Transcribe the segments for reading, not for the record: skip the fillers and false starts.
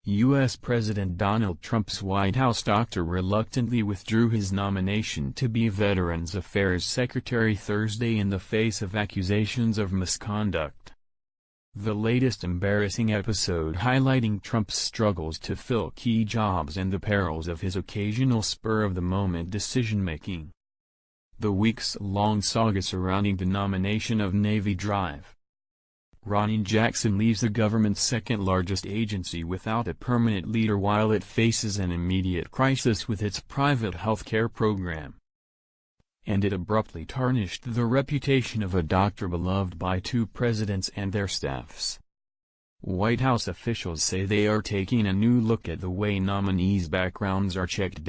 U.S. President Donald Trump's White House doctor reluctantly withdrew his nomination to be Veterans Affairs Secretary Thursday in the face of accusations of misconduct. The latest embarrassing episode highlighting Trump's struggles to fill key jobs and the perils of his occasional spur-of-the-moment decision-making. The weeks-long saga surrounding the nomination of Navy Drive. Ronny Jackson leaves the government's second-largest agency without a permanent leader while it faces an immediate crisis with its private health care program. And it abruptly tarnished the reputation of a doctor beloved by two presidents and their staffs. White House officials say they are taking a new look at the way nominees' backgrounds are checked.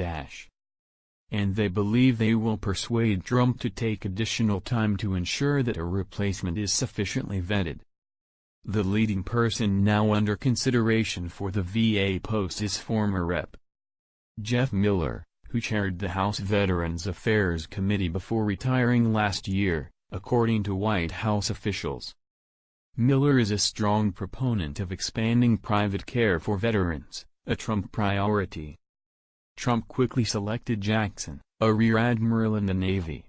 And they believe they will persuade Trump to take additional time to ensure that a replacement is sufficiently vetted. The leading person now under consideration for the VA post is former Rep. Jeff Miller, who chaired the House Veterans Affairs Committee before retiring last year, according to White House officials. Miller is a strong proponent of expanding private care for veterans, a Trump priority. Trump quickly selected Jackson, a Rear Admiral in the Navy,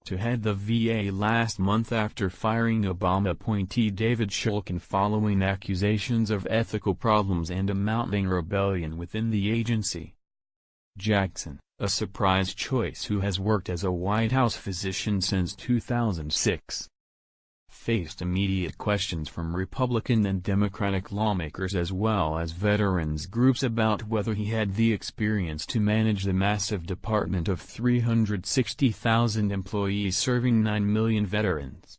to head the VA last month after firing Obama appointee David Shulkin following accusations of ethical problems and a mounting rebellion within the agency. Jackson, a surprise choice who has worked as a White House physician since 2006, faced immediate questions from Republican and Democratic lawmakers as well as veterans groups about whether he had the experience to manage the massive department of 360,000 employees serving 9 million veterans.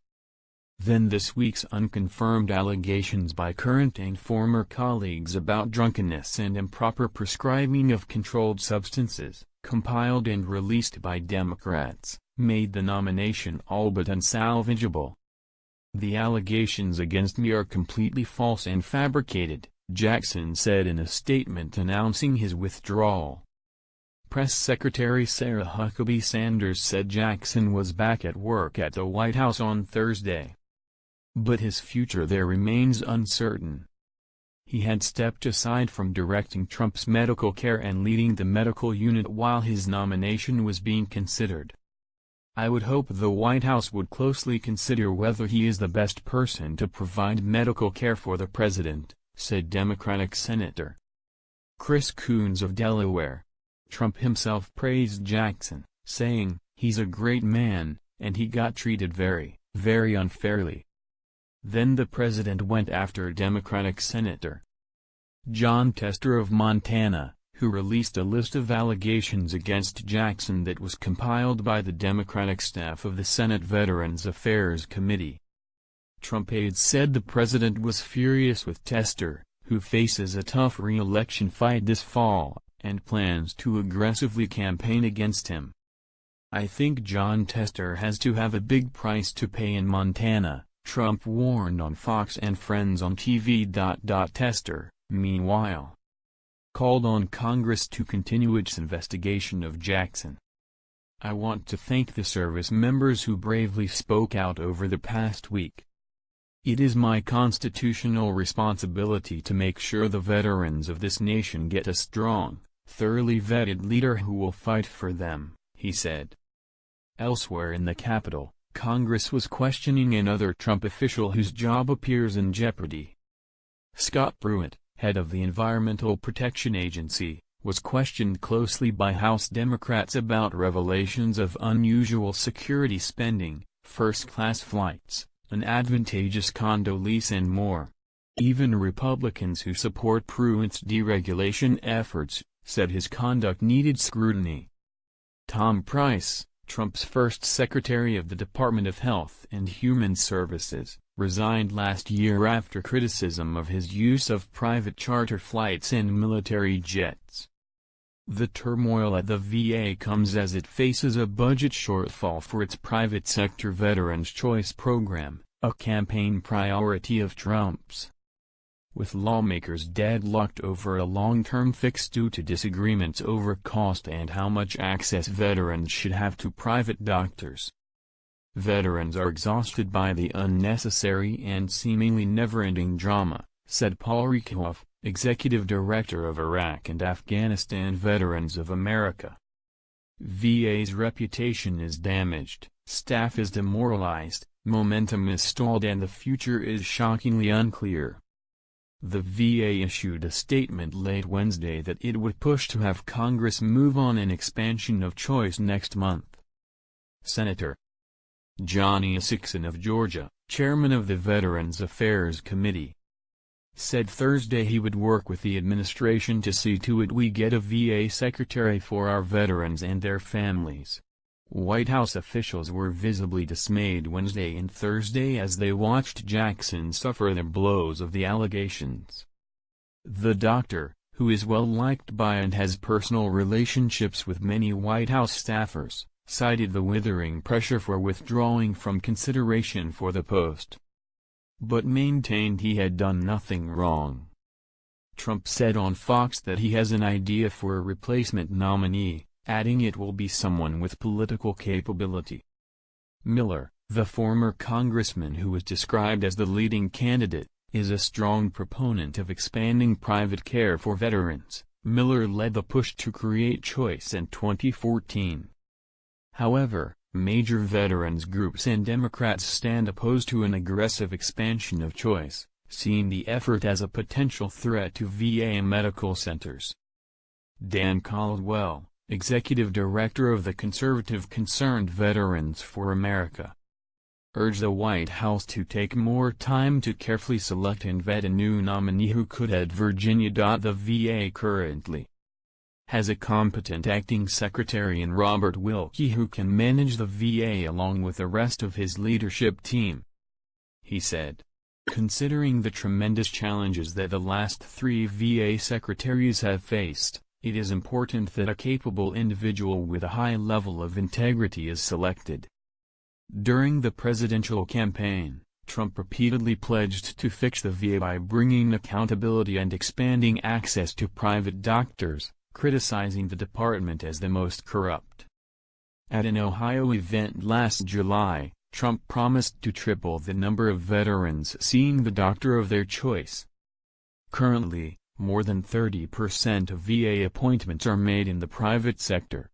Then this week's unconfirmed allegations by current and former colleagues about drunkenness and improper prescribing of controlled substances, compiled and released by Democrats, made the nomination all but unsalvageable. "The allegations against me are completely false and fabricated," Jackson said in a statement announcing his withdrawal. Press Secretary Sarah Huckabee Sanders said Jackson was back at work at the White House on Thursday. But his future there remains uncertain. He had stepped aside from directing Trump's medical care and leading the medical unit while his nomination was being considered. "I would hope the White House would closely consider whether he is the best person to provide medical care for the president," said Democratic Senator Chris Coons of Delaware. Trump himself praised Jackson, saying, "He's a great man, and he got treated very, very unfairly." Then the president went after Democratic Senator Jon Tester of Montana, who released a list of allegations against Jackson that was compiled by the Democratic staff of the Senate Veterans Affairs Committee. Trump aides said the president was furious with Tester, who faces a tough re-election fight this fall, and plans to aggressively campaign against him. "I think Jon Tester has to have a big price to pay in Montana," Trump warned on Fox and Friends on TV. Tester, meanwhile, called on Congress to continue its investigation of Jackson. "I want to thank the service members who bravely spoke out over the past week. It is my constitutional responsibility to make sure the veterans of this nation get a strong, thoroughly vetted leader who will fight for them," he said. Elsewhere in the Capitol, Congress was questioning another Trump official whose job appears in jeopardy. Scott Pruitt, head of the Environmental Protection Agency, was questioned closely by House Democrats about revelations of unusual security spending, first-class flights, an advantageous condo lease and more. Even Republicans who support Pruitt's deregulation efforts said his conduct needed scrutiny. Tom Price, Trump's first Secretary of the Department of Health and Human Services, resigned last year after criticism of his use of private charter flights and military jets. The turmoil at the VA comes as it faces a budget shortfall for its private sector Veterans Choice program, a campaign priority of Trump's. With lawmakers deadlocked over a long-term fix due to disagreements over cost and how much access veterans should have to private doctors. "Veterans are exhausted by the unnecessary and seemingly never-ending drama," said Paul Rieckhoff, Executive Director of Iraq and Afghanistan Veterans of America. VA's reputation is damaged, staff is demoralized, momentum is stalled and the future is shockingly unclear. The VA issued a statement late Wednesday that it would push to have Congress move on an expansion of choice next month. Senator Ronny Jackson of Georgia, chairman of the Veterans Affairs Committee, said Thursday he would work with the administration to see to it we get a VA secretary for our veterans and their families. White House officials were visibly dismayed Wednesday and Thursday as they watched Jackson suffer the blows of the allegations. The doctor, who is well liked by and has personal relationships with many White House staffers, cited the withering pressure for withdrawing from consideration for the post, but maintained he had done nothing wrong. Trump said on Fox that he has an idea for a replacement nominee, adding it will be someone with political capability. Miller, the former congressman who was described as the leading candidate, is a strong proponent of expanding private care for veterans. Miller led the push to create choice in 2014. However, major veterans groups and Democrats stand opposed to an aggressive expansion of choice, seeing the effort as a potential threat to VA medical centers. Dan Caldwell, executive director of the conservative Concerned Veterans for America, urged the White House to take more time to carefully select and vet a new nominee who could head Virginia. The VA currently has a competent acting secretary in Robert Wilkie who can manage the VA along with the rest of his leadership team, he said. Considering the tremendous challenges that the last 3 VA secretaries have faced, it is important that a capable individual with a high level of integrity is selected. During the presidential campaign, Trump repeatedly pledged to fix the VA by bringing accountability and expanding access to private doctors, criticizing the department as the most corrupt. At an Ohio event last July, Trump promised to triple the number of veterans seeing the doctor of their choice. Currently, more than 30% of VA appointments are made in the private sector.